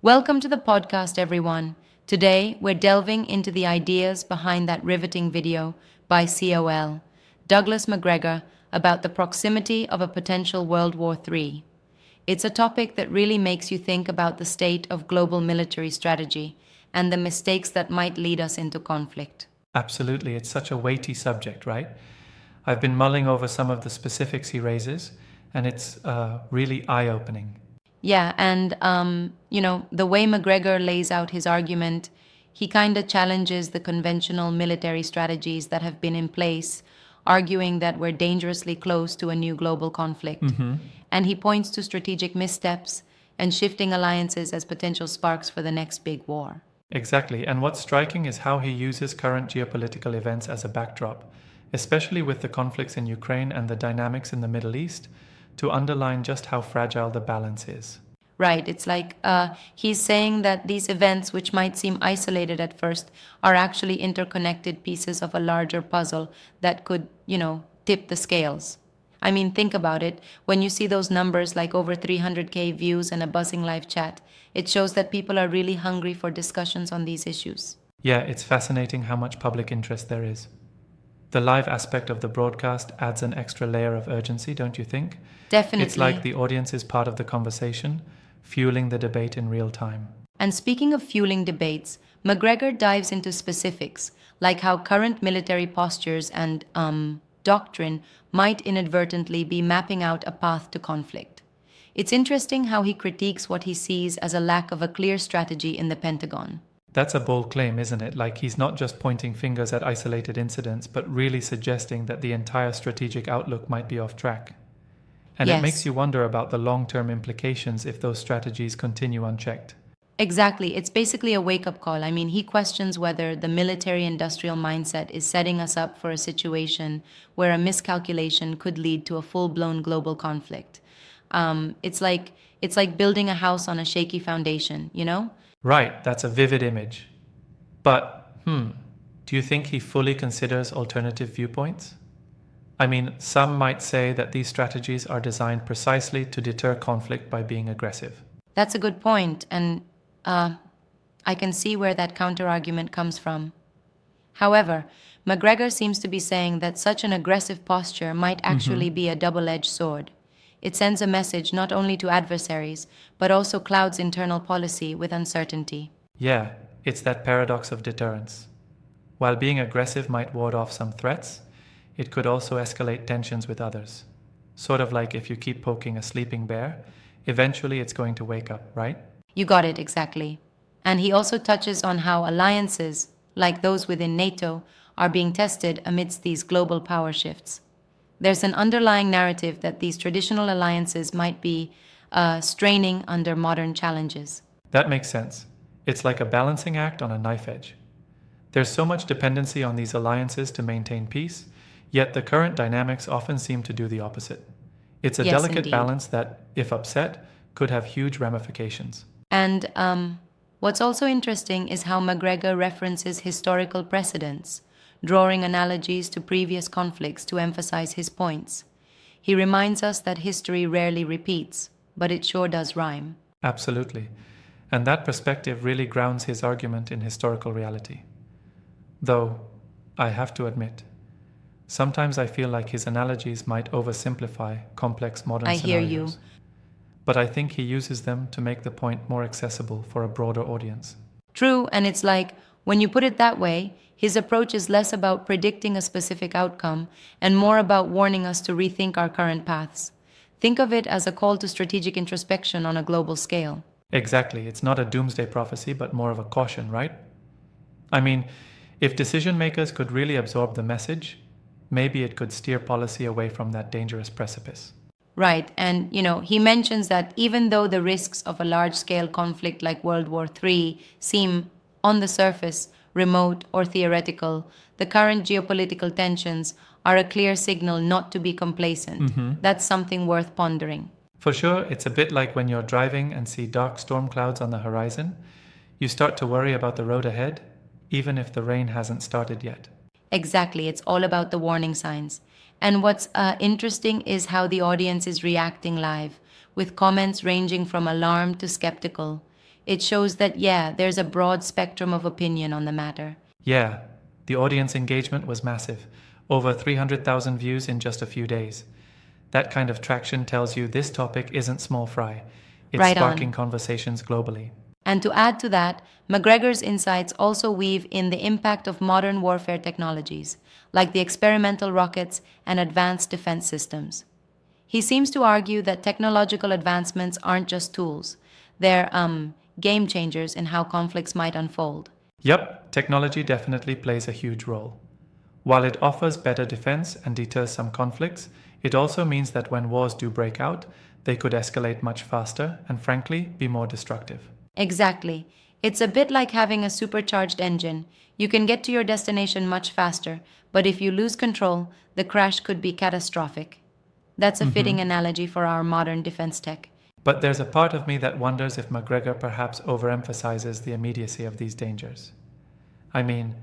Welcome to the podcast, everyone. Today, we're delving into the ideas behind that riveting video by COL, Douglas Macgregor, about the proximity of a potential World War III. It's a topic that really makes you think about the state of global military strategy and the mistakes that might lead us into conflict. Absolutely, it's such a weighty subject, right? I've been mulling over some of the specifics he raises, and it's really eye-opening. Yeah, and the way McGregor lays out his argument, he kind of challenges the conventional military strategies that have been in place, arguing that we're dangerously close to a new global conflict. And he points to strategic missteps and shifting alliances as potential sparks for the next big war. Exactly, and what's striking is how he uses current geopolitical events as a backdrop, especially with the conflicts in Ukraine and the dynamics in the Middle East, to underline just how fragile the balance is. Right, it's like he's saying that these events, which might seem isolated at first, are actually interconnected pieces of a larger puzzle that could, tip the scales. I mean, think about it. When you see those numbers like over 300K views and a buzzing live chat, it shows that people are really hungry for discussions on these issues. Yeah, it's fascinating how much public interest there is. The live aspect of the broadcast adds an extra layer of urgency, don't you think? Definitely. It's like the audience is part of the conversation, fueling the debate in real time. And speaking of fueling debates, McGregor dives into specifics, like how current military postures and doctrine might inadvertently be mapping out a path to conflict. It's interesting how he critiques what he sees as a lack of a clear strategy in the Pentagon. That's a bold claim, isn't it? Like he's not just pointing fingers at isolated incidents, but really suggesting that the entire strategic outlook might be off track. And Yes. it makes you wonder about the long-term implications if those strategies continue unchecked. Exactly. It's basically a wake-up call. I mean, he questions whether the military-industrial mindset is setting us up for a situation where a miscalculation could lead to a full-blown global conflict. It's like building a house on a shaky foundation, you know? Right, that's a vivid image. But, do you think he fully considers alternative viewpoints? I mean, some might say that these strategies are designed precisely to deter conflict by being aggressive. That's a good point, and I can see where that counterargument comes from. However, McGregor seems to be saying that such an aggressive posture might actually be a double-edged sword. It sends a message not only to adversaries, but also clouds internal policy with uncertainty. Yeah, it's that paradox of deterrence. While being aggressive might ward off some threats, it could also escalate tensions with others. Sort of like if you keep poking a sleeping bear, eventually it's going to wake up, right? You got it exactly. And he also touches on how alliances, like those within NATO, are being tested amidst these global power shifts. There's an underlying narrative that these traditional alliances might be straining under modern challenges. That makes sense. It's like a balancing act on a knife edge. There's so much dependency on these alliances to maintain peace, yet the current dynamics often seem to do the opposite. It's a Yes, delicate indeed. balance that, if upset, could have huge ramifications. And what's also interesting is how McGregor references historical precedents, drawing analogies to previous conflicts to emphasize his points. He reminds us that history rarely repeats, but it sure does rhyme. Absolutely. And that perspective really grounds his argument in historical reality. Though, I have to admit, sometimes I feel like his analogies might oversimplify complex modern I hear scenarios. you. But I think he uses them to make the point more accessible for a broader audience. True, and it's like, when you put it that way, his approach is less about predicting a specific outcome and more about warning us to rethink our current paths. Think of it as a call to strategic introspection on a global scale. Exactly, it's not a doomsday prophecy, but more of a caution, right? I mean, if decision makers could really absorb the message, maybe it could steer policy away from that dangerous precipice. Right, and he mentions that even though the risks of a large-scale conflict like World War III seem, on the surface, remote or theoretical, the current geopolitical tensions are a clear signal not to be complacent. That's something worth pondering. For sure, it's a bit like when you're driving and see dark storm clouds on the horizon. You start to worry about the road ahead, even if the rain hasn't started yet. Exactly, it's all about the warning signs. And what's interesting is how the audience is reacting live, with comments ranging from alarmed to skeptical. It shows that, yeah, there's a broad spectrum of opinion on the matter. Yeah, the audience engagement was massive, over 300,000 views in just a few days. That kind of traction tells you this topic isn't small fry, it's Right sparking on. conversations globally. And to add to that, Macgregor's insights also weave in the impact of modern warfare technologies, like the experimental rockets and advanced defense systems. He seems to argue that technological advancements aren't just tools, they're game changers in how conflicts might unfold. Yup, technology definitely plays a huge role. While it offers better defense and deters some conflicts, it also means that when wars do break out, they could escalate much faster and, frankly, be more destructive. Exactly. It's a bit like having a supercharged engine. You can get to your destination much faster, but if you lose control, the crash could be catastrophic. That's a fitting analogy for our modern defense tech. But there's a part of me that wonders if McGregor perhaps overemphasizes the immediacy of these dangers. I mean,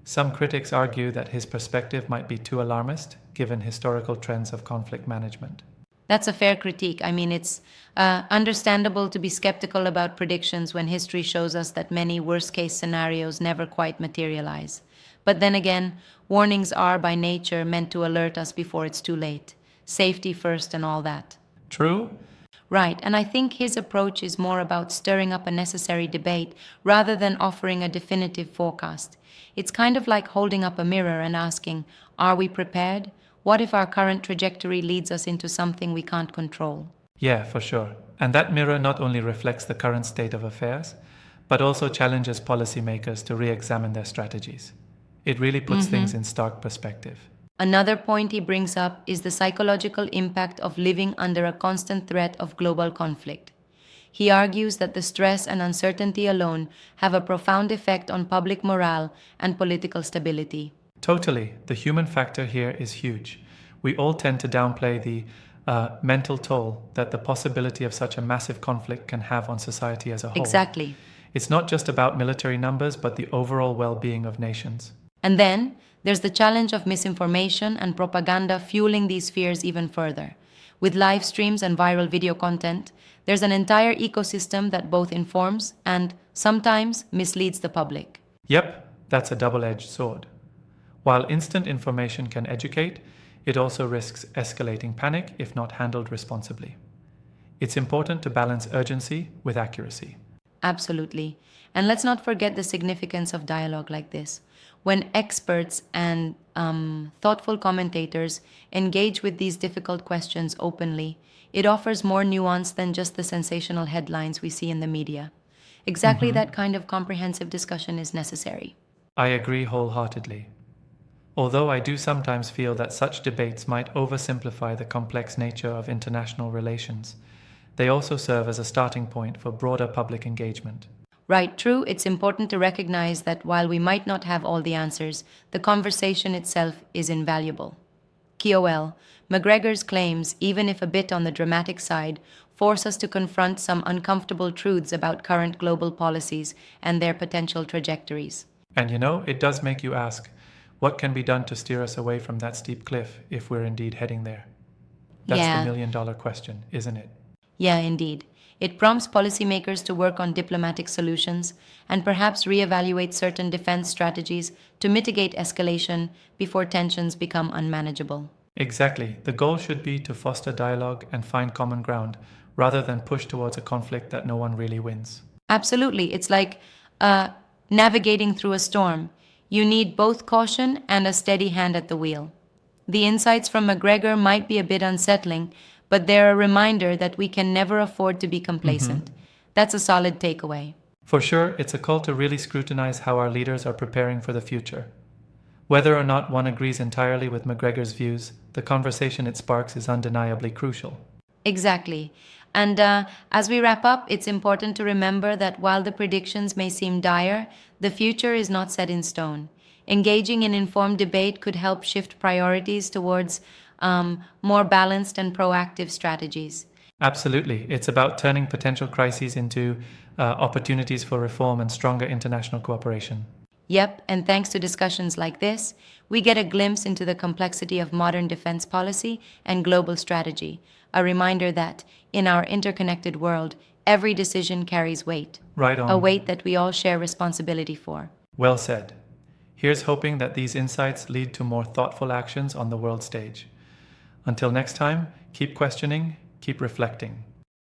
some critics argue that his perspective might be too alarmist given historical trends of conflict management. That's a fair critique. I mean, it's understandable to be skeptical about predictions when history shows us that many worst case scenarios never quite materialize. But then again, warnings are by nature meant to alert us before it's too late. Safety first and all that. True? Right, and I think his approach is more about stirring up a necessary debate rather than offering a definitive forecast. It's kind of like holding up a mirror and asking, are we prepared? What if our current trajectory leads us into something we can't control? Yeah, for sure. And that mirror not only reflects the current state of affairs, but also challenges policymakers to re examine their strategies. It really puts things in stark perspective. Another point he brings up is the psychological impact of living under a constant threat of global conflict. He argues that the stress and uncertainty alone have a profound effect on public morale and political stability. Totally, the human factor here is huge. We all tend to downplay the mental toll that the possibility of such a massive conflict can have on society as a whole. Exactly. It's not just about military numbers, but the overall well being of nations. And then there's the challenge of misinformation and propaganda fueling these fears even further. With live streams and viral video content, there's an entire ecosystem that both informs and sometimes misleads the public. Yep, that's a double edged sword. While instant information can educate, it also risks escalating panic if not handled responsibly. It's important to balance urgency with accuracy. Absolutely. And let's not forget the significance of dialogue like this. When experts and thoughtful commentators engage with these difficult questions openly, it offers more nuance than just the sensational headlines we see in the media. Exactly that kind of comprehensive discussion is necessary. I agree wholeheartedly. Although I do sometimes feel that such debates might oversimplify the complex nature of international relations, they also serve as a starting point for broader public engagement. Right, true, it's important to recognize that while we might not have all the answers, the conversation itself is invaluable. KOL, McGregor's claims, even if a bit on the dramatic side, force us to confront some uncomfortable truths about current global policies and their potential trajectories. And it does make you ask, what can be done to steer us away from that steep cliff if we're indeed heading there? That's Yeah. the million-dollar question, isn't it? Yeah, indeed. It prompts policymakers to work on diplomatic solutions and perhaps reevaluate certain defense strategies to mitigate escalation before tensions become unmanageable. Exactly. The goal should be to foster dialogue and find common ground rather than push towards a conflict that no one really wins. Absolutely. It's like navigating through a storm. You need both caution and a steady hand at the wheel. The insights from McGregor might be a bit unsettling, but they're a reminder that we can never afford to be complacent. That's a solid takeaway. For sure, it's a call to really scrutinize how our leaders are preparing for the future. Whether or not one agrees entirely with McGregor's views, the conversation it sparks is undeniably crucial. Exactly. And as we wrap up, it's important to remember that while the predictions may seem dire, the future is not set in stone. Engaging in informed debate could help shift priorities towards more balanced and proactive strategies. Absolutely. It's about turning potential crises into opportunities for reform and stronger international cooperation. Yep, and thanks to discussions like this, we get a glimpse into the complexity of modern defense policy and global strategy, a reminder that, in our interconnected world, every decision carries weight, Right a on. weight that we all share responsibility for. Well said. Here's hoping that these insights lead to more thoughtful actions on the world stage. Until next time, keep questioning, keep reflecting.